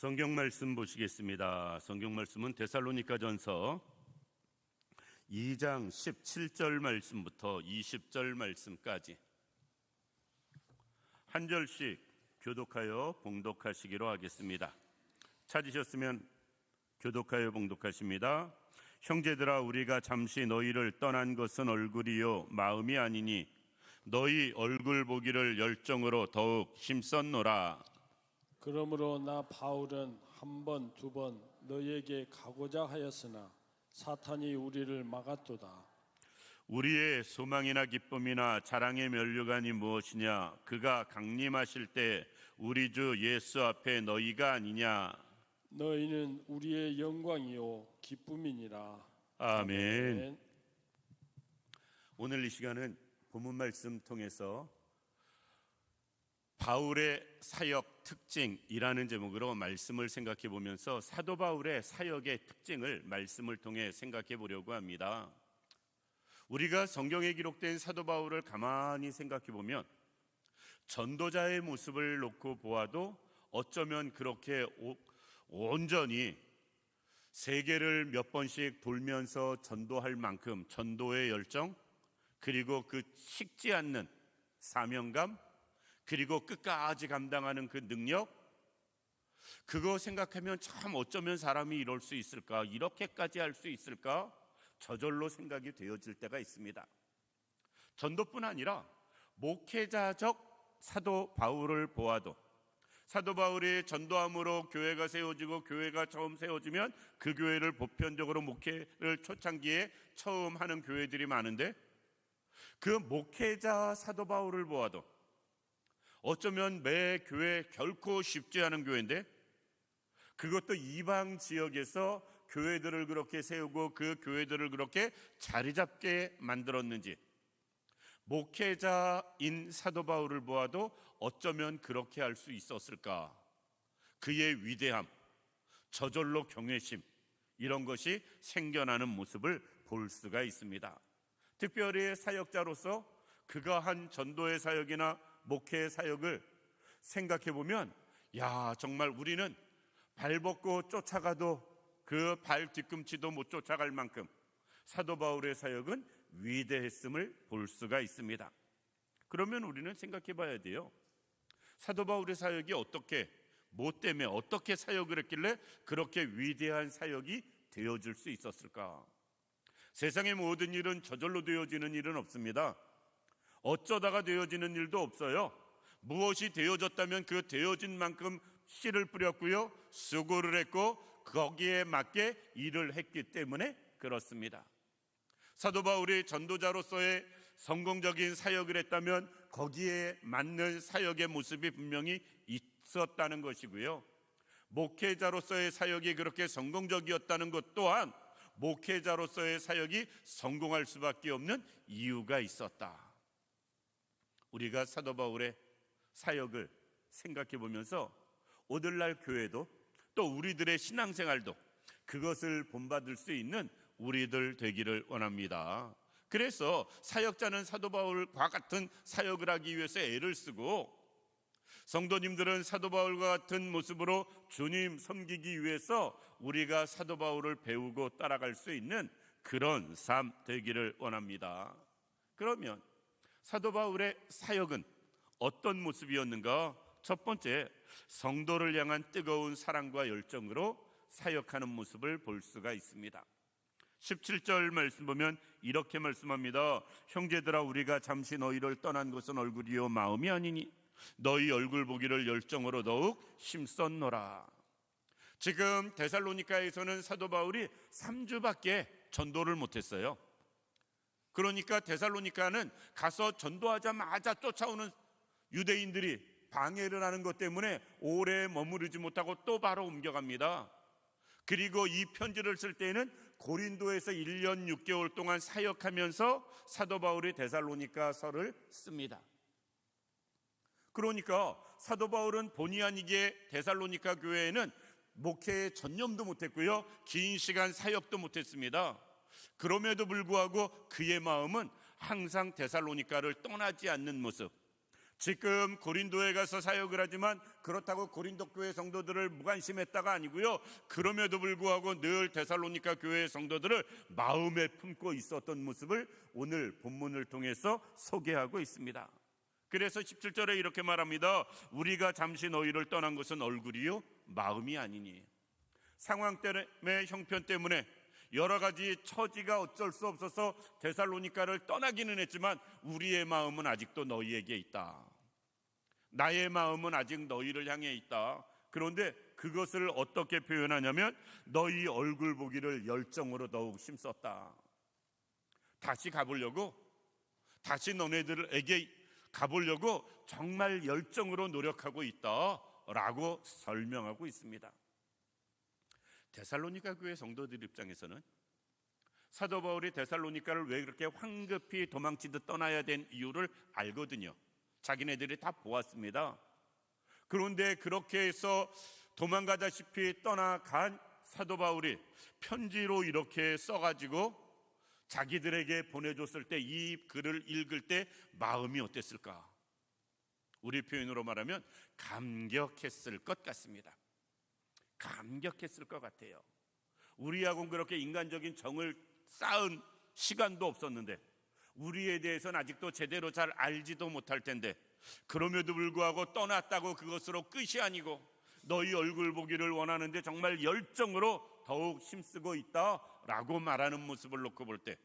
성경 말씀 보시겠습니다. 성경 말씀은 데살로니가전서 2장 17절 말씀부터 20절 말씀까지 한 절씩 교독하여 봉독하시기로 하겠습니다. 찾으셨으면 교독하여 봉독하십니다. 형제들아, 우리가 잠시 너희를 떠난 것은 얼굴이요 마음이 아니니 너희 얼굴 보기를 열정으로 더욱 힘썼노라. 그러므로 나 바울은 한 번, 두 번 너희에게 가고자 하였으나 사탄이 우리를 막았도다. 우리의 소망이나 기쁨이나 자랑의 면류관이 무엇이냐? 그가 강림하실 때 우리 주 예수 앞에 너희가 아니냐? 너희는 우리의 영광이요 기쁨이니라. 아멘. 오늘 이 시간은 본문 말씀 통해서 바울의 사역 특징이라는 제목으로 말씀을 생각해 보면서 사도 바울의 사역의 특징을 말씀을 통해 생각해 보려고 합니다. 우리가 성경에 기록된 사도 바울을 가만히 생각해 보면 전도자의 모습을 놓고 보아도 어쩌면 그렇게 온전히 세계를 몇 번씩 돌면서 전도할 만큼 전도의 열정, 그리고 그 식지 않는 사명감, 그리고 끝까지 감당하는 그 능력, 그거 생각하면 참 어쩌면 사람이 이럴 수 있을까, 이렇게까지 할 수 있을까, 저절로 생각이 되어질 때가 있습니다. 전도뿐 아니라 목회자적 사도 바울을 보아도 사도 바울이 전도함으로 교회가 세워지고 교회가 처음 세워지면 그 교회를 보편적으로 목회를 초창기에 처음 하는 교회들이 많은데 그 목회자 사도 바울을 보아도 어쩌면 매 교회 결코 쉽지 않은 교회인데 그것도 이방 지역에서 교회들을 그렇게 세우고 그 교회들을 그렇게 자리 잡게 만들었는지 목회자인 사도 바울을 보아도 어쩌면 그렇게 할 수 있었을까? 그의 위대함, 저절로 경외심, 이런 것이 생겨나는 모습을 볼 수가 있습니다. 특별히 사역자로서 그가 한 전도의 사역이나 목회의 사역을 생각해 보면 정말 우리는 발벗고 쫓아가도 그 발 뒤꿈치도 못 쫓아갈 만큼 사도 바울의 사역은 위대했음을 볼 수가 있습니다. 그러면 우리는 생각해 봐야 돼요. 사도 바울의 사역이 뭐 때문에 어떻게 사역을 했길래 그렇게 위대한 사역이 되어질 수 있었을까? 세상의 모든 일은 저절로 되어지는 일은 없습니다. 어쩌다가 되어지는 일도 없어요. 무엇이 되어졌다면 그 되어진 만큼 씨를 뿌렸고요, 수고를 했고 거기에 맞게 일을 했기 때문에 그렇습니다. 사도 바울이 전도자로서의 성공적인 사역을 했다면 거기에 맞는 사역의 모습이 분명히 있었다는 것이고요, 목회자로서의 사역이 그렇게 성공적이었다는 것 또한 목회자로서의 사역이 성공할 수밖에 없는 이유가 있었다. 우리가 사도 바울의 사역을 생각해 보면서 오늘날 교회도 또 우리들의 신앙생활도 그것을 본받을 수 있는 우리들 되기를 원합니다. 그래서 사역자는 사도 바울과 같은 사역을 하기 위해서 애를 쓰고 성도님들은 사도 바울과 같은 모습으로 주님 섬기기 위해서 우리가 사도 바울을 배우고 따라갈 수 있는 그런 삶 되기를 원합니다. 그러면 사도 바울의 사역은 어떤 모습이었는가? 첫 번째, 성도를 향한 뜨거운 사랑과 열정으로 사역하는 모습을 볼 수가 있습니다. 17절 말씀 보면 이렇게 말씀합니다. 형제들아, 우리가 잠시 너희를 떠난 것은 얼굴이요 마음이 아니니 너희 얼굴 보기를 열정으로 더욱 힘썼노라. 지금 데살로니가에서는 사도 바울이 3주밖에 전도를 못했어요. 그러니까 데살로니가는 가서 전도하자마자 쫓아오는 유대인들이 방해를 하는 것 때문에 오래 머무르지 못하고 또 바로 옮겨갑니다. 그리고 이 편지를 쓸 때에는 고린도에서 1년 6개월 동안 사역하면서 사도 바울이 데살로니가서를 씁니다. 그러니까 사도 바울은 본의 아니게 데살로니가 교회에는 목회에 전념도 못했고요, 긴 시간 사역도 못했습니다. 그럼에도 불구하고 그의 마음은 항상 데살로니가를 떠나지 않는 모습, 지금 고린도에 가서 사역을 하지만 그렇다고 고린도 교회 성도들을 무관심했다가 아니고요. 그럼에도 불구하고 늘 데살로니가 교회 성도들을 마음에 품고 있었던 모습을 오늘 본문을 통해서 소개하고 있습니다. 그래서 17절에 이렇게 말합니다. 우리가 잠시 너희를 떠난 것은 얼굴이요 마음이 아니니. 상황 때문에, 형편 때문에, 여러 가지 처지가 어쩔 수 없어서 데살로니가를 떠나기는 했지만 우리의 마음은 아직도 너희에게 있다. 나의 마음은 아직 너희를 향해 있다. 그런데 그것을 어떻게 표현하냐면 너희 얼굴 보기를 열정으로 더욱 힘썼다. 다시 가보려고, 다시 너네들에게 가보려고 정말 열정으로 노력하고 있다라고 설명하고 있습니다. 데살로니가 교회 성도들 입장에서는 사도 바울이 데살로니가를 왜 그렇게 황급히 도망치듯 떠나야 된 이유를 알거든요. 자기네들이 다 보았습니다. 그런데 그렇게 해서 도망가다시피 떠나간 사도 바울이 편지로 이렇게 써가지고 자기들에게 보내줬을 때 이 글을 읽을 때 마음이 어땠을까? 우리 표현으로 말하면 감격했을 것 같습니다. 감격했을 것 같아요. 우리하고는 그렇게 인간적인 정을 쌓은 시간도 없었는데, 우리에 대해서는 아직도 제대로 잘 알지도 못할 텐데, 그럼에도 불구하고 떠났다고 그것으로 끝이 아니고 너희 얼굴 보기를 원하는데 정말 열정으로 더욱 힘쓰고 있다라고 말하는 모습을 놓고 볼 때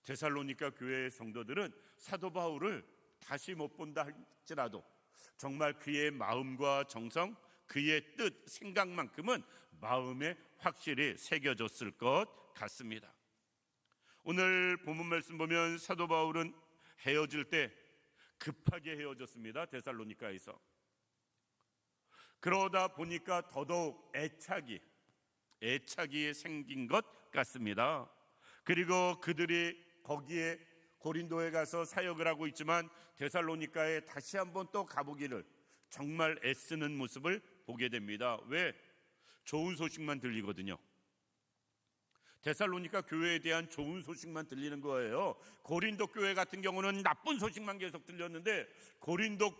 데살로니가 교회의 성도들은 사도 바울을 다시 못 본다 할지라도 정말 그의 마음과 정성, 그의 뜻, 생각만큼은 마음에 확실히 새겨졌을 것 같습니다. 오늘 본문 말씀 보면 사도 바울은 헤어질 때 급하게 헤어졌습니다. 데살로니가에서. 그러다 보니까 더더욱 애착이 생긴 것 같습니다. 그리고 그들이 거기에 고린도에 가서 사역을 하고 있지만 데살로니가에 다시 한번 또 가보기를 정말 애쓰는 모습을 보게 됩니다. 왜? 좋은 소식만 들리거든요. 데살로니가 교회에 대한 좋은 소식만 들리는 거예요. 고린도 교회 같은 경우는 나쁜 소식만 계속 들렸는데, 고린도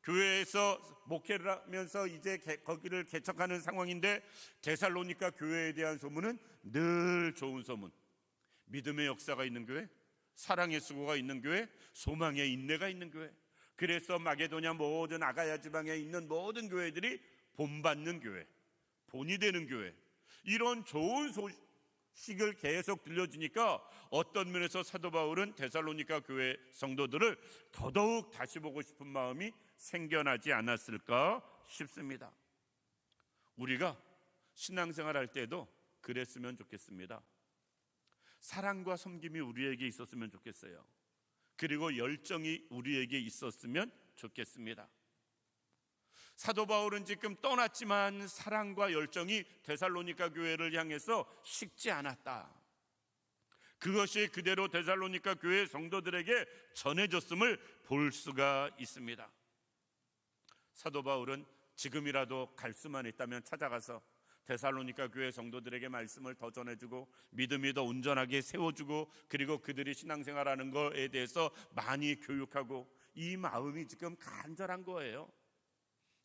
교회에서 목회를 하면서 이제 거기를 개척하는 상황인데 데살로니가 교회에 대한 소문은 늘 좋은 소문. 믿음의 역사가 있는 교회, 사랑의 수고가 있는 교회, 소망의 인내가 있는 교회. 그래서 마게도냐 모든 아가야 지방에 있는 모든 교회들이 본받는 교회, 본이 되는 교회, 이런 좋은 소식을 계속 들려주니까 어떤 면에서 사도 바울은 데살로니가 교회 성도들을 더더욱 다시 보고 싶은 마음이 생겨나지 않았을까 싶습니다. 우리가 신앙생활 할 때도 그랬으면 좋겠습니다. 사랑과 섬김이 우리에게 있었으면 좋겠어요. 그리고 열정이 우리에게 있었으면 좋겠습니다. 사도 바울은 지금 떠났지만 사랑과 열정이 데살로니가 교회를 향해서 식지 않았다. 그것이 그대로 데살로니가 교회 성도들에게 전해졌음을 볼 수가 있습니다. 사도 바울은 지금이라도 갈 수만 있다면 찾아가서 데살로니가 교회 성도들에게 말씀을 더 전해주고 믿음이 더 온전하게 세워주고, 그리고 그들이 신앙생활하는 것에 대해서 많이 교육하고, 이 마음이 지금 간절한 거예요.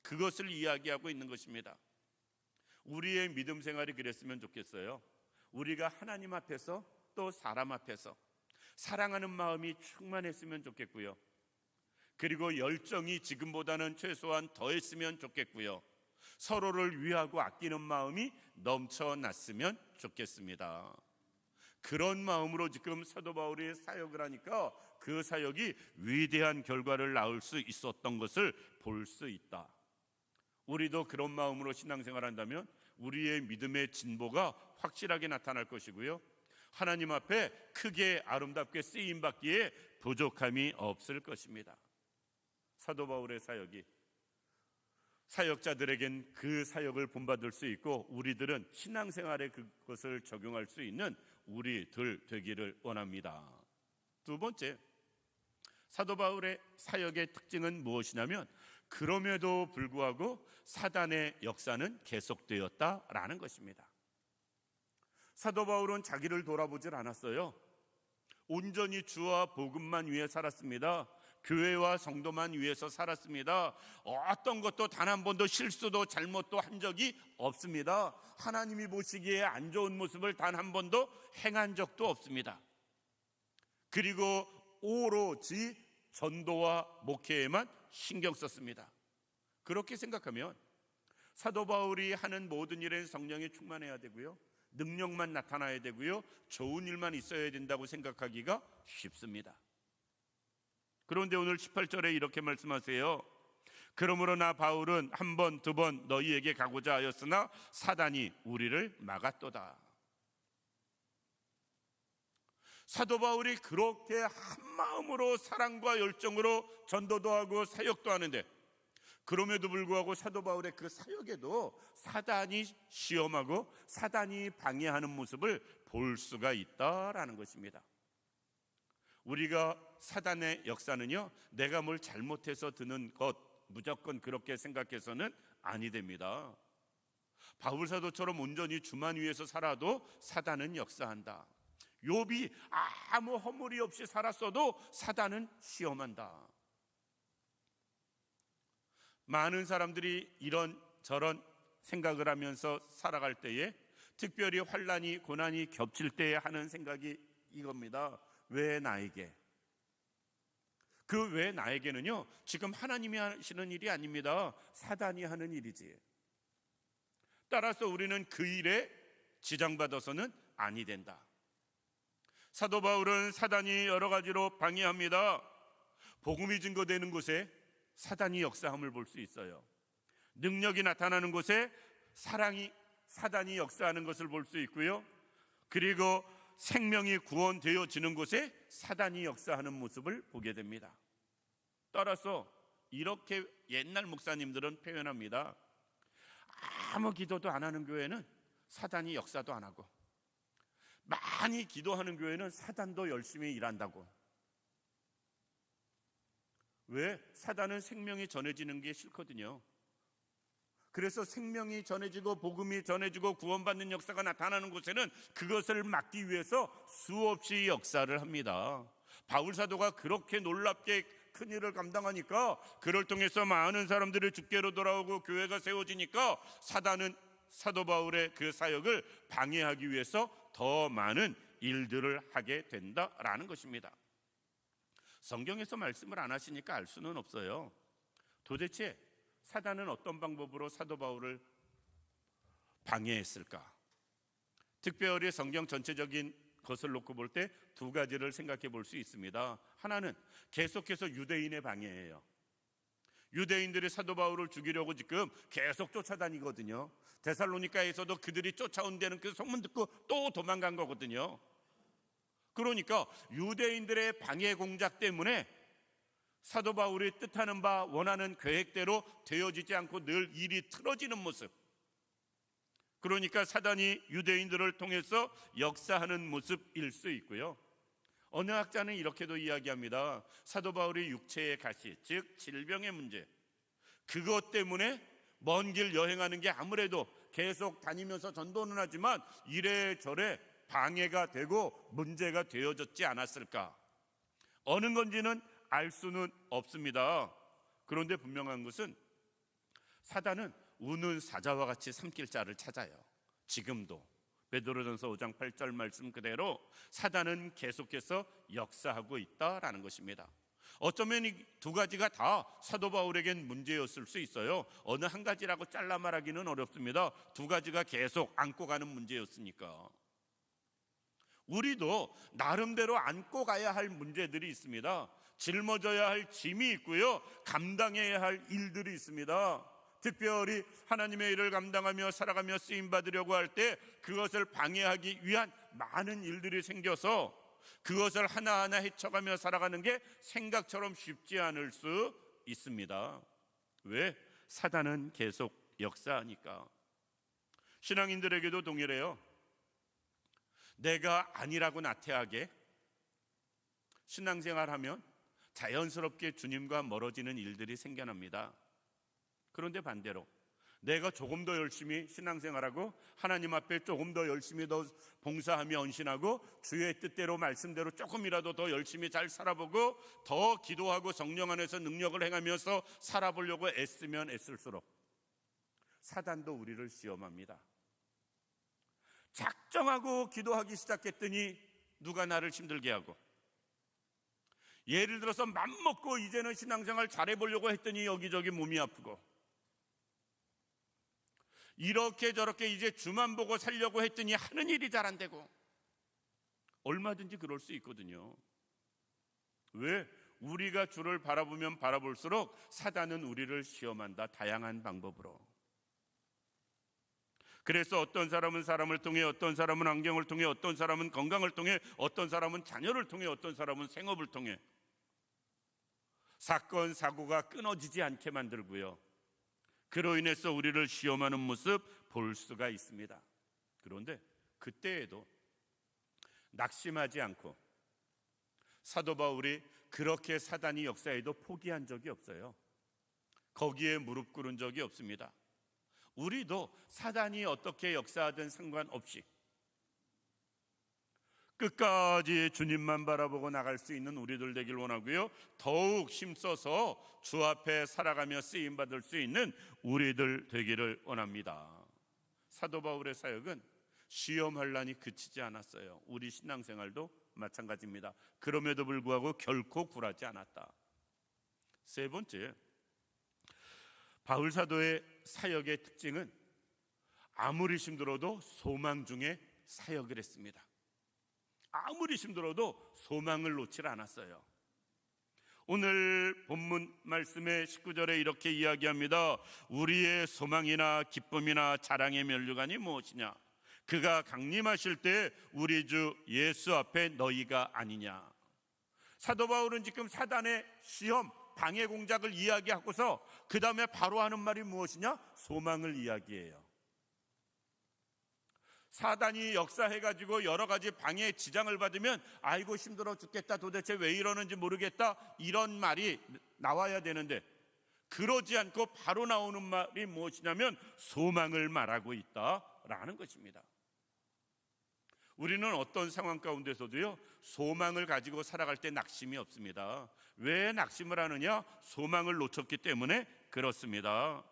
그것을 이야기하고 있는 것입니다. 우리의 믿음 생활이 그랬으면 좋겠어요. 우리가 하나님 앞에서 또 사람 앞에서 사랑하는 마음이 충만했으면 좋겠고요. 그리고 열정이 지금보다는 최소한 더했으면 좋겠고요. 서로를 위하고 아끼는 마음이 넘쳐났으면 좋겠습니다. 그런 마음으로 지금 사도 바울이 사역을 하니까 그 사역이 위대한 결과를 낳을 수 있었던 것을 볼 수 있다. 우리도 그런 마음으로 신앙생활 한다면 우리의 믿음의 진보가 확실하게 나타날 것이고요. 하나님 앞에 크게 아름답게 쓰임받기에 부족함이 없을 것입니다. 사도 바울의 사역이 사역자들에겐 그 사역을 본받을 수 있고, 우리들은 신앙생활에 그것을 적용할 수 있는 우리들 되기를 원합니다. 두 번째, 사도 바울의 사역의 특징은 무엇이냐면 그럼에도 불구하고 사단의 역사는 계속되었다라는 것입니다. 사도 바울은 자기를 돌아보질 않았어요. 온전히 주와 복음만 위해 살았습니다. 교회와 성도만 위해서 살았습니다. 어떤 것도 단 한 번도 실수도 잘못도 한 적이 없습니다. 하나님이 보시기에 안 좋은 모습을 단 한 번도 행한 적도 없습니다. 그리고 오로지 전도와 목회에만 신경 썼습니다. 그렇게 생각하면 사도 바울이 하는 모든 일엔 성령이 충만해야 되고요, 능력만 나타나야 되고요, 좋은 일만 있어야 된다고 생각하기가 쉽습니다. 그런데 오늘 18절에 이렇게 말씀하세요. 그러므로 나 바울은 한 번, 두 번 너희에게 가고자 하였으나 사단이 우리를 막았도다. 사도 바울이 그렇게 한마음으로 사랑과 열정으로 전도도 하고 사역도 하는데, 그럼에도 불구하고 사도 바울의 그 사역에도 사단이 시험하고 사단이 방해하는 모습을 볼 수가 있다라는 것입니다. 우리가 사단의 역사는요, 내가 뭘 잘못해서 드는 것 무조건 그렇게 생각해서는 아니 됩니다. 바울 사도처럼 온전히 주만 위해서 살아도 사단은 역사한다. 욥이 아무 허물이 없이 살았어도 사단은 시험한다. 많은 사람들이 이런 저런 생각을 하면서 살아갈 때에, 특별히 환난이 고난이 겹칠 때에 하는 생각이 이겁니다. 왜 나에게? 그 왜 나에게는요, 지금 하나님이 하시는 일이 아닙니다. 사단이 하는 일이지. 따라서 우리는 그 일에 지장받아서는 아니 된다. 사도 바울은 사단이 여러 가지로 방해합니다. 복음이 증거되는 곳에 사단이 역사함을 볼 수 있어요. 능력이 나타나는 곳에 사단이 역사하는 것을 볼 수 있고요, 그리고 생명이 구원되어지는 곳에 사단이 역사하는 모습을 보게 됩니다. 따라서 이렇게 옛날 목사님들은 표현합니다. 아무 기도도 안 하는 교회는 사단이 역사도 안 하고, 많이 기도하는 교회는 사단도 열심히 일한다고. 왜? 사단은 생명이 전해지는 게 싫거든요. 그래서 생명이 전해지고 복음이 전해지고 구원받는 역사가 나타나는 곳에는 그것을 막기 위해서 수없이 역사를 합니다. 바울 사도가 그렇게 놀랍게 큰 일을 감당하니까, 그를 통해서 많은 사람들이 주께로 돌아오고 교회가 세워지니까 사단은 사도 바울의 그 사역을 방해하기 위해서 더 많은 일들을 하게 된다라는 것입니다. 성경에서 말씀을 안 하시니까 알 수는 없어요. 도대체 사단은 어떤 방법으로 사도 바울을 방해했을까? 특별히 성경 전체적인 것을 놓고 볼 때 두 가지를 생각해 볼 수 있습니다. 하나는 계속해서 유대인의 방해예요. 유대인들이 사도 바울을 죽이려고 지금 계속 쫓아다니거든요. 데살로니가에서도 그들이 쫓아온다는 그 소문 듣고 또 도망간 거거든요. 그러니까 유대인들의 방해 공작 때문에 사도 바울이 뜻하는 바 원하는 계획대로 되어지지 않고 늘 일이 틀어지는 모습, 그러니까 사단이 유대인들을 통해서 역사하는 모습일 수 있고요, 어느 학자는 이렇게도 이야기합니다. 사도 바울이 육체의 가시, 즉 질병의 문제, 그것 때문에 먼 길 여행하는 게 아무래도 계속 다니면서 전도는 하지만 이래저래 방해가 되고 문제가 되어졌지 않았을까? 어느 건지는 알 수는 없습니다. 그런데 분명한 것은 사단은 우는 사자와 같이 삼킬 자를 찾아요. 지금도 베드로전서 5장 8절 말씀 그대로 사단은 계속해서 역사하고 있다라는 것입니다. 어쩌면 이 두 가지가 다 사도 바울에겐 문제였을 수 있어요. 어느 한 가지라고 잘라 말하기는 어렵습니다. 두 가지가 계속 안고 가는 문제였으니까. 우리도 나름대로 안고 가야 할 문제들이 있습니다. 짊어져야 할 짐이 있고요, 감당해야 할 일들이 있습니다. 특별히 하나님의 일을 감당하며 살아가며 쓰임받으려고 할 때 그것을 방해하기 위한 많은 일들이 생겨서 그것을 하나하나 헤쳐가며 살아가는 게 생각처럼 쉽지 않을 수 있습니다. 왜? 사단은 계속 역사하니까. 신앙인들에게도 동일해요. 내가 아니라고 나태하게 신앙생활하면 자연스럽게 주님과 멀어지는 일들이 생겨납니다. 그런데 반대로 내가 조금 더 열심히 신앙생활하고 하나님 앞에 조금 더 열심히 더 봉사하며 헌신하고 주의 뜻대로 말씀대로 조금이라도 더 열심히 잘 살아보고 더 기도하고 성령 안에서 능력을 행하면서 살아보려고 애쓰면 애쓸수록 사단도 우리를 시험합니다. 작정하고 기도하기 시작했더니 누가 나를 힘들게 하고, 예를 들어서 맘먹고 이제는 신앙생활 잘해보려고 했더니 여기저기 몸이 아프고, 이렇게 저렇게 이제 주만 보고 살려고 했더니 하는 일이 잘 안 되고, 얼마든지 그럴 수 있거든요. 왜? 우리가 주를 바라보면 바라볼수록 사단은 우리를 시험한다. 다양한 방법으로. 그래서 어떤 사람은 사람을 통해, 어떤 사람은 환경을 통해, 어떤 사람은 건강을 통해, 어떤 사람은 자녀를 통해, 어떤 사람은 생업을 통해 사건 사고가 끊어지지 않게 만들고요, 그로 인해서 우리를 시험하는 모습 볼 수가 있습니다. 그런데 그때에도 낙심하지 않고 사도 바울이 그렇게 사단이 역사에도 포기한 적이 없어요. 거기에 무릎 꿇은 적이 없습니다. 우리도 사단이 어떻게 역사하든 상관없이 끝까지 주님만 바라보고 나갈 수 있는 우리들 되길 원하고요, 더욱 힘써서 주 앞에 살아가며 쓰임받을 수 있는 우리들 되기를 원합니다. 사도 바울의 사역은 시험 환난이 그치지 않았어요. 우리 신앙생활도 마찬가지입니다. 그럼에도 불구하고 결코 굴하지 않았다. 세 번째, 바울 사도의 사역의 특징은 아무리 힘들어도 소망 중에 사역을 했습니다. 아무리 힘들어도 소망을 놓지 않았어요. 오늘 본문 말씀의 19절에 이렇게 이야기합니다. 우리의 소망이나 기쁨이나 자랑의 면류관이 무엇이냐? 그가 강림하실 때 우리 주 예수 앞에 너희가 아니냐. 사도 바울은 지금 사단의 시험, 방해 공작을 이야기하고서 그 다음에 바로 하는 말이 무엇이냐? 소망을 이야기해요. 사단이 역사해가지고 여러 가지 방해 지장을 받으면 아이고 힘들어 죽겠다, 도대체 왜 이러는지 모르겠다, 이런 말이 나와야 되는데 그러지 않고 바로 나오는 말이 무엇이냐면 소망을 말하고 있다라는 것입니다. 우리는 어떤 상황 가운데서도요, 소망을 가지고 살아갈 때 낙심이 없습니다. 왜 낙심을 하느냐? 소망을 놓쳤기 때문에 그렇습니다.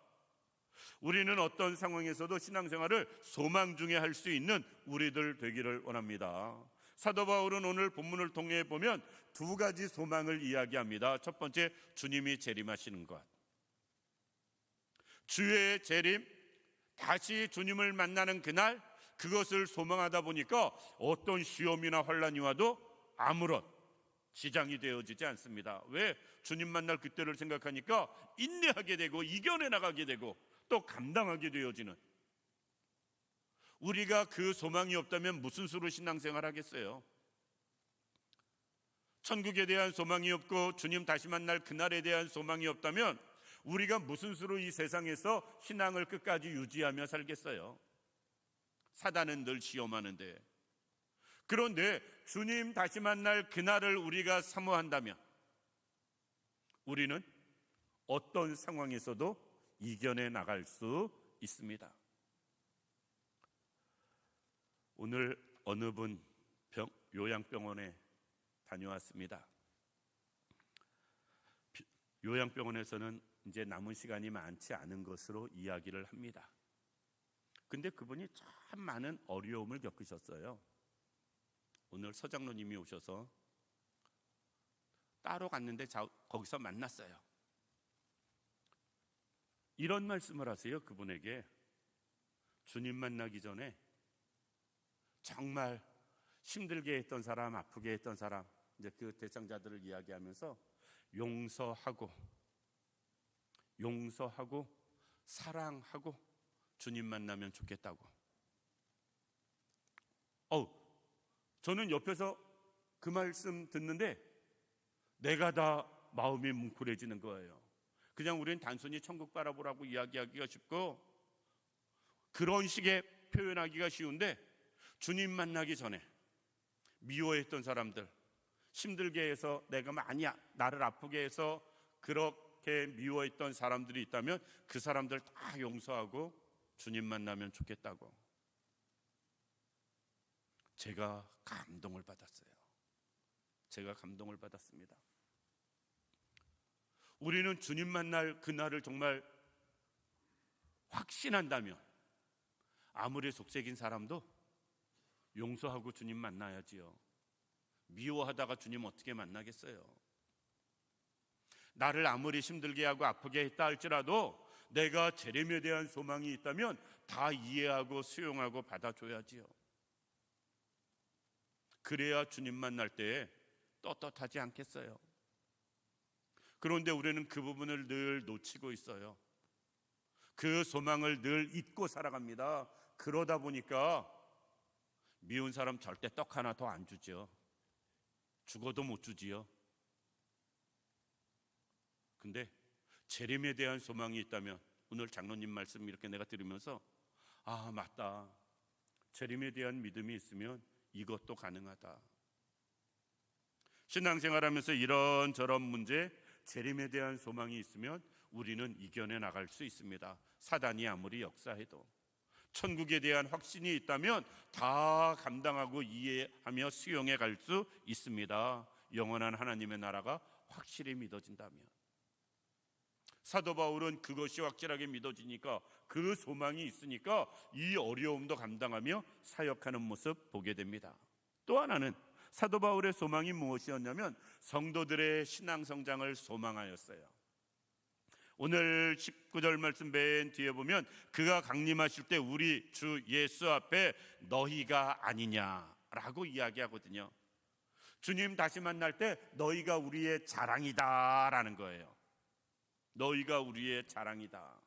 우리는 어떤 상황에서도 신앙생활을 소망 중에 할 수 있는 우리들 되기를 원합니다. 사도 바울은 오늘 본문을 통해 보면 두 가지 소망을 이야기합니다. 첫 번째, 주님이 재림하시는 것. 주의 재림, 다시 주님을 만나는 그날, 그것을 소망하다 보니까 어떤 시험이나 환난이 와도 아무런 지장이 되어지지 않습니다. 왜? 주님 만날 그때를 생각하니까 인내하게 되고 이겨내 나가게 되고 또 감당하게 되어지는, 우리가 그 소망이 없다면 무슨 수로 신앙생활 하겠어요? 천국에 대한 소망이 없고 주님 다시 만날 그날에 대한 소망이 없다면 우리가 무슨 수로 이 세상에서 신앙을 끝까지 유지하며 살겠어요? 사단은 늘 시험하는데, 그런데 주님 다시 만날 그날을 우리가 사모한다면 우리는 어떤 상황에서도 이겨내 나갈 수 있습니다. 오늘 어느 분 요양병원에 다녀왔습니다. 요양병원에서는 이제 남은 시간이 많지 않은 것으로 이야기를 합니다. 근데 그분이 참 많은 어려움을 겪으셨어요. 오늘 서장로님이 오셔서 따로 갔는데 거기서 만났어요. 이런 말씀을 하세요. 그분에게 주님 만나기 전에 정말 힘들게 했던 사람, 아프게 했던 사람, 이제 그 대상자들을 이야기하면서 용서하고 사랑하고 주님 만나면 좋겠다고. 저는 옆에서 그 말씀 듣는데 내가 다 마음이 뭉클해지는 거예요. 그냥 우리는 단순히 천국 바라보라고 이야기하기가 쉽고 그런 식의 표현하기가 쉬운데, 주님 만나기 전에 미워했던 사람들, 힘들게 해서 내가 나를 아프게 해서 그렇게 미워했던 사람들이 있다면 그 사람들 다 용서하고 주님 만나면 좋겠다고. 제가 감동을 받았어요. 제가 감동을 받았습니다. 우리는 주님 만날 그날을 정말 확신한다면 아무리 속색인 사람도 용서하고 주님 만나야지요. 미워하다가 주님 어떻게 만나겠어요? 나를 아무리 힘들게 하고 아프게 했다 할지라도 내가 재림에 대한 소망이 있다면 다 이해하고 수용하고 받아줘야지요. 그래야 주님 만날 때 떳떳하지 않겠어요? 그런데 우리는 그 부분을 늘 놓치고 있어요. 그 소망을 늘 잊고 살아갑니다. 그러다 보니까 미운 사람 절대 떡 하나 더 안 주죠. 죽어도 못 주지요. 근데 재림에 대한 소망이 있다면 오늘 장로님 말씀 이렇게 내가 들으면서 아 맞다, 재림에 대한 믿음이 있으면 이것도 가능하다. 신앙생활하면서 이런저런 문제, 재림에 대한 소망이 있으면 우리는 이겨내 나갈 수 있습니다. 사단이 아무리 역사해도. 천국에 대한 확신이 있다면 다 감당하고 이해하며 수용해 갈 수 있습니다. 영원한 하나님의 나라가 확실히 믿어진다면. 사도 바울은 그것이 확실하게 믿어지니까, 그 소망이 있으니까 이 어려움도 감당하며 사역하는 모습 보게 됩니다. 또 하나는 사도 바울의 소망이 무엇이었냐면 성도들의 신앙 성장을 소망하였어요. 오늘 19절 말씀 맨 뒤에 보면 그가 강림하실 때 우리 주 예수 앞에 너희가 아니냐라고 이야기하거든요. 주님 다시 만날 때 너희가 우리의 자랑이다라는 거예요. 너희가 우리의 자랑이다.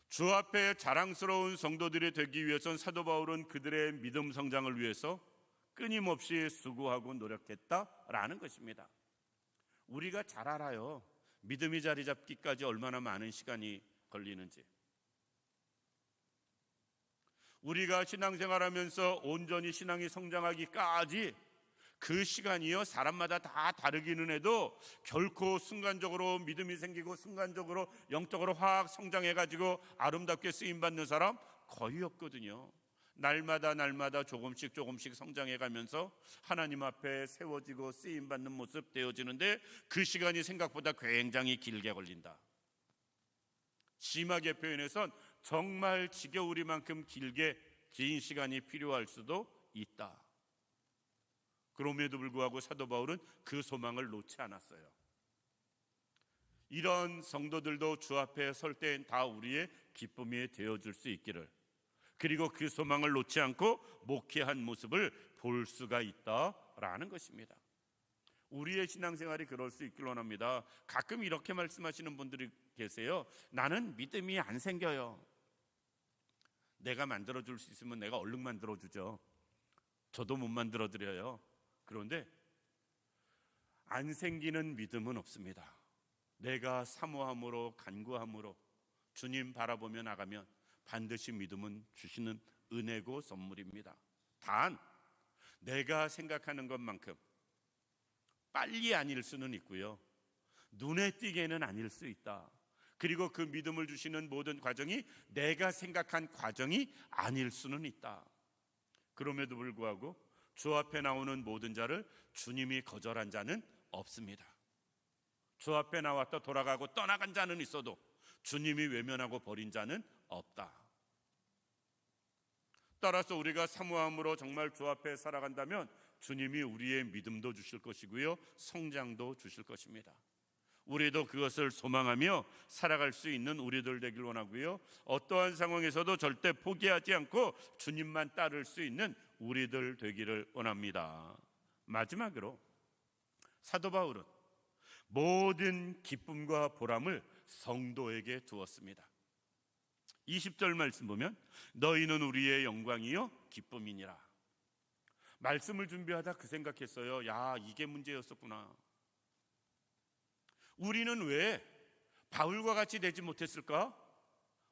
주 앞에 자랑스러운 성도들이 되기 위해선 사도 바울은 그들의 믿음 성장을 위해서 끊임없이 수고하고 노력했다라는 것입니다. 우리가 잘 알아요. 믿음이 자리 잡기까지 얼마나 많은 시간이 걸리는지. 우리가 신앙생활하면서 온전히 신앙이 성장하기까지 그 시간이요 사람마다 다 다르기는 해도 결코 순간적으로 믿음이 생기고 순간적으로 영적으로 확 성장해가지고 아름답게 쓰임받는 사람 거의 없거든요. 날마다 조금씩 성장해가면서 하나님 앞에 세워지고 쓰임받는 모습 되어지는데 그 시간이 생각보다 굉장히 길게 걸린다. 심하게 표현해선 정말 지겨우리만큼 긴 시간이 필요할 수도 있다. 그럼에도 불구하고 사도 바울은 그 소망을 놓지 않았어요. 이런 성도들도 주 앞에 설 때 다 우리의 기쁨이 되어줄 수 있기를, 그리고 그 소망을 놓지 않고 목회한 모습을 볼 수가 있다라는 것입니다. 우리의 신앙생활이 그럴 수 있길 원합니다. 가끔 이렇게 말씀하시는 분들이 계세요. 나는 믿음이 안 생겨요. 내가 만들어줄 수 있으면 내가 얼른 만들어주죠. 저도 못 만들어드려요. 그런데 안 생기는 믿음은 없습니다. 내가 사모함으로 간구함으로 주님 바라보며 나가면 반드시 믿음은 주시는 은혜고 선물입니다. 단 내가 생각하는 것만큼 빨리 아닐 수는 있고요, 눈에 띄게는 아닐 수 있다. 그리고 그 믿음을 주시는 모든 과정이 내가 생각한 과정이 아닐 수는 있다. 그럼에도 불구하고 주 앞에 나오는 모든 자를 주님이 거절한 자는 없습니다. 주 앞에 나왔다 돌아가고 떠나간 자는 있어도 주님이 외면하고 버린 자는 없다. 따라서 우리가 사모함으로 정말 주 앞에 살아간다면 주님이 우리의 믿음도 주실 것이고요, 성장도 주실 것입니다. 우리도 그것을 소망하며 살아갈 수 있는 우리들 되길 원하고요, 어떠한 상황에서도 절대 포기하지 않고 주님만 따를 수 있는 우리들 되기를 원합니다. 마지막으로 사도 바울은 모든 기쁨과 보람을 성도에게 두었습니다. 20절 말씀 보면 너희는 우리의 영광이요 기쁨이니라. 말씀을 준비하다 그 생각했어요. 야, 이게 문제였었구나. 우리는 왜 바울과 같이 되지 못했을까?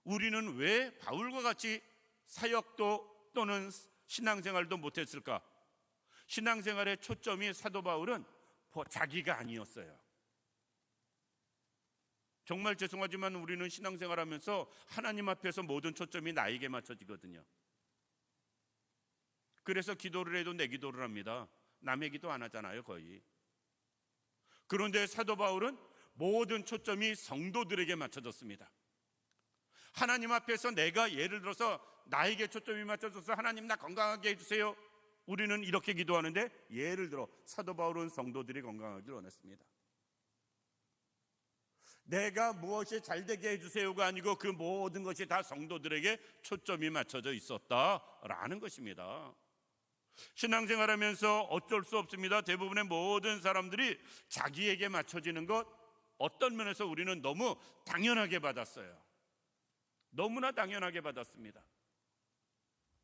우리는 왜 바울과 같이 사역도 또는 신앙생활도 못했을까? 신앙생활의 초점이 사도 바울은 자기가 아니었어요. 정말 죄송하지만 우리는 신앙생활하면서 하나님 앞에서 모든 초점이 나에게 맞춰지거든요. 그래서 기도를 해도 내 기도를 합니다. 남의 기도 안 하잖아요, 거의. 그런데 사도 바울은 모든 초점이 성도들에게 맞춰졌습니다. 하나님 앞에서 내가 예를 들어서 나에게 초점이 맞춰져서 하나님 나 건강하게 해주세요. 우리는 이렇게 기도하는데 예를 들어 사도 바울은 성도들이 건강하길 원했습니다. 내가 무엇이 잘되게 해주세요가 아니고 그 모든 것이 다 성도들에게 초점이 맞춰져 있었다라는 것입니다. 신앙생활하면서 어쩔 수 없습니다. 대부분의 모든 사람들이 자기에게 맞춰지는 것, 어떤 면에서 우리는 너무 당연하게 받았어요. 너무나 당연하게 받았습니다.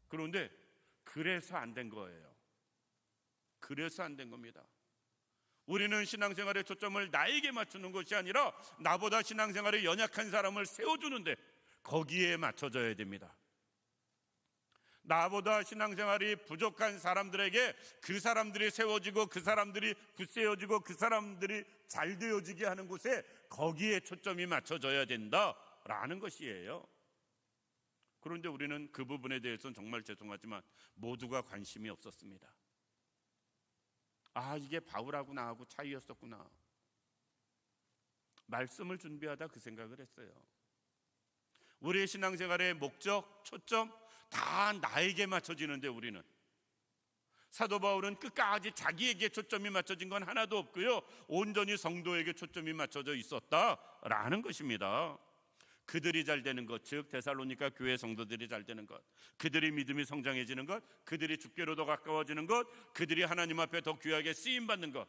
그런데 그래서 안 된 거예요. 그래서 안 된 겁니다. 우리는 신앙생활의 초점을 나에게 맞추는 것이 아니라 나보다 신앙생활에 연약한 사람을 세워주는데 거기에 맞춰져야 됩니다. 나보다 신앙생활이 부족한 사람들에게 그 사람들이 세워지고 그 사람들이 굳세워지고 그 사람들이 잘 되어지게 하는 곳에 거기에 초점이 맞춰져야 된다라는 것이에요. 그런데 우리는 그 부분에 대해서는 정말 죄송하지만 모두가 관심이 없었습니다. 아, 이게 바울하고 나하고 차이였었구나. 말씀을 준비하다 그 생각을 했어요. 우리의 신앙생활의 목적, 초점 다 나에게 맞춰지는데 우리는 사도 바울은 끝까지 자기에게 초점이 맞춰진 건 하나도 없고요, 온전히 성도에게 초점이 맞춰져 있었다라는 것입니다. 그들이 잘 되는 것, 즉 데살로니가 교회 성도들이 잘 되는 것, 그들이 믿음이 성장해지는 것, 그들이 주께로 더 가까워지는 것, 그들이 하나님 앞에 더 귀하게 쓰임받는 것,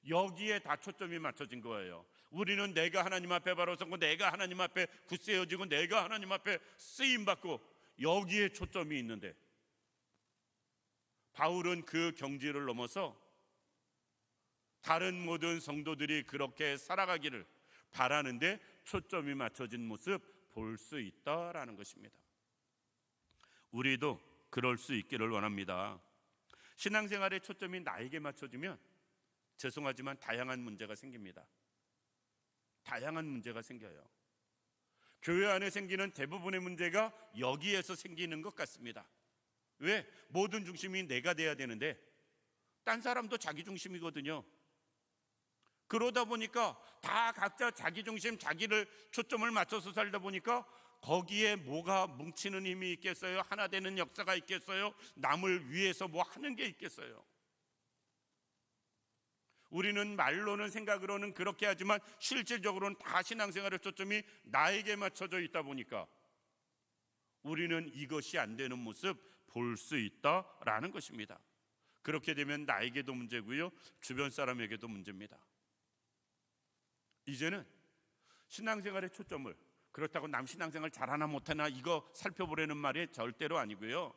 여기에 다 초점이 맞춰진 거예요. 우리는 내가 하나님 앞에 바로 서고 내가 하나님 앞에 굳세어지고 내가 하나님 앞에 쓰임받고 여기에 초점이 있는데 바울은 그 경지를 넘어서 다른 모든 성도들이 그렇게 살아가기를 바라는데 초점이 맞춰진 모습 볼 수 있다라는 것입니다. 우리도 그럴 수 있기를 원합니다. 신앙생활의 초점이 나에게 맞춰지면 죄송하지만 다양한 문제가 생깁니다. 다양한 문제가 생겨요. 교회 안에 생기는 대부분의 문제가 여기에서 생기는 것 같습니다. 왜? 모든 중심이 내가 돼야 되는데 딴 사람도 자기 중심이거든요. 그러다 보니까 다 각자 자기 중심, 자기를 초점을 맞춰서 살다 보니까 거기에 뭐가 뭉치는 힘이 있겠어요? 하나 되는 역사가 있겠어요? 남을 위해서 뭐 하는 게 있겠어요? 우리는 말로는 생각으로는 그렇게 하지만 실질적으로는 다 신앙생활의 초점이 나에게 맞춰져 있다 보니까 우리는 이것이 안 되는 모습 볼 수 있다라는 것입니다. 그렇게 되면 나에게도 문제고요, 주변 사람에게도 문제입니다. 이제는 신앙생활의 초점을 그렇다고 남 신앙생활 잘하나 못하나 이거 살펴보려는 말이 절대로 아니고요,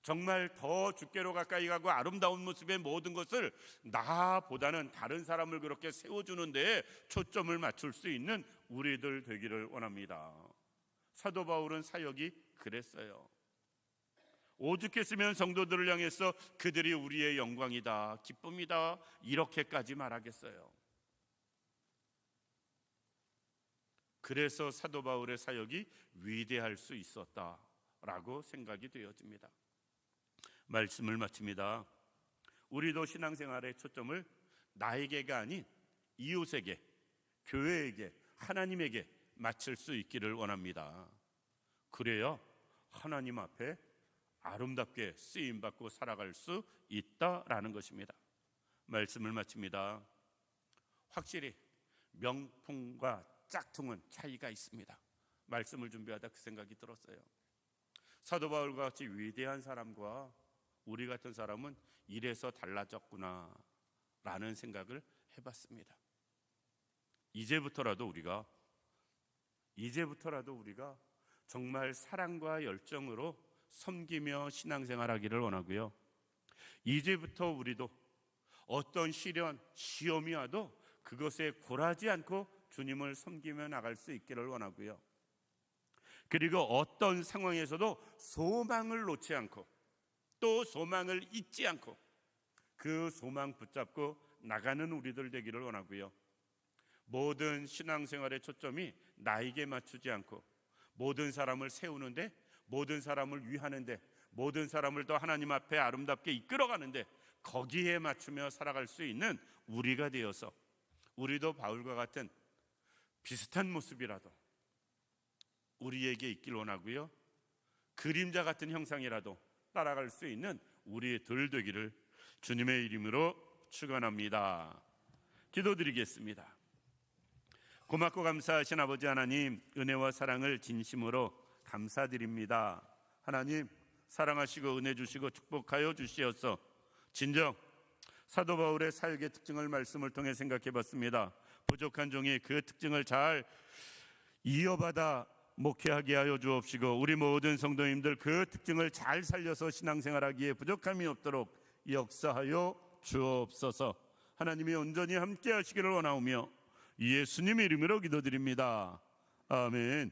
정말 더 주께로 가까이 가고 아름다운 모습의 모든 것을 나보다는 다른 사람을 그렇게 세워주는 데에 초점을 맞출 수 있는 우리들 되기를 원합니다. 사도 바울은 사역이 그랬어요. 오죽했으면 성도들을 향해서 그들이 우리의 영광이다, 기쁨이다 이렇게까지 말하겠어요. 그래서 사도 바울의 사역이 위대할 수 있었다라고 생각이 되어집니다. 말씀을 마칩니다. 우리도 신앙생활의 초점을 나에게가 아닌 이웃에게, 교회에게, 하나님에게 맞출 수 있기를 원합니다. 그래야 하나님 앞에 아름답게 쓰임받고 살아갈 수 있다라는 것입니다. 말씀을 마칩니다. 확실히 명품과 짝퉁은 차이가 있습니다. 말씀을 준비하다 그 생각이 들었어요. 사도 바울과 같이 위대한 사람과 우리 같은 사람은 이래서 달라졌구나 라는 생각을 해봤습니다. 이제부터라도 우리가 정말 사랑과 열정으로 섬기며 신앙생활하기를 원하고요, 이제부터 우리도 어떤 시련, 시험이 와도 그것에 굴하지 않고 주님을 섬기며 나갈 수 있기를 원하고요, 그리고 어떤 상황에서도 소망을 놓지 않고 또 소망을 잊지 않고 그 소망 붙잡고 나가는 우리들 되기를 원하고요, 모든 신앙생활의 초점이 나에게 맞추지 않고 모든 사람을 세우는데, 모든 사람을 위하는데, 모든 사람을 더 하나님 앞에 아름답게 이끌어가는데 거기에 맞추며 살아갈 수 있는 우리가 되어서 우리도 바울과 같은 비슷한 모습이라도 우리에게 있길 원하고요, 그림자 같은 형상이라도 따라갈 수 있는 우리들 되기를 주님의 이름으로 축원합니다. 기도드리겠습니다. 고맙고 감사하신 아버지 하나님, 은혜와 사랑을 진심으로 감사드립니다. 하나님, 사랑하시고 은혜 주시고 축복하여 주시어서 진정 사도 바울의 사역의 특징을 말씀을 통해 생각해 봤습니다. 부족한 종이 그 특징을 잘 이어받아 목회하게 하여 주옵시고, 우리 모든 성도님들 그 특징을 잘 살려서 신앙생활하기에 부족함이 없도록 역사하여 주옵소서. 하나님이 온전히 함께 하시기를 원하오며 예수님의 이름으로 기도드립니다. 아멘.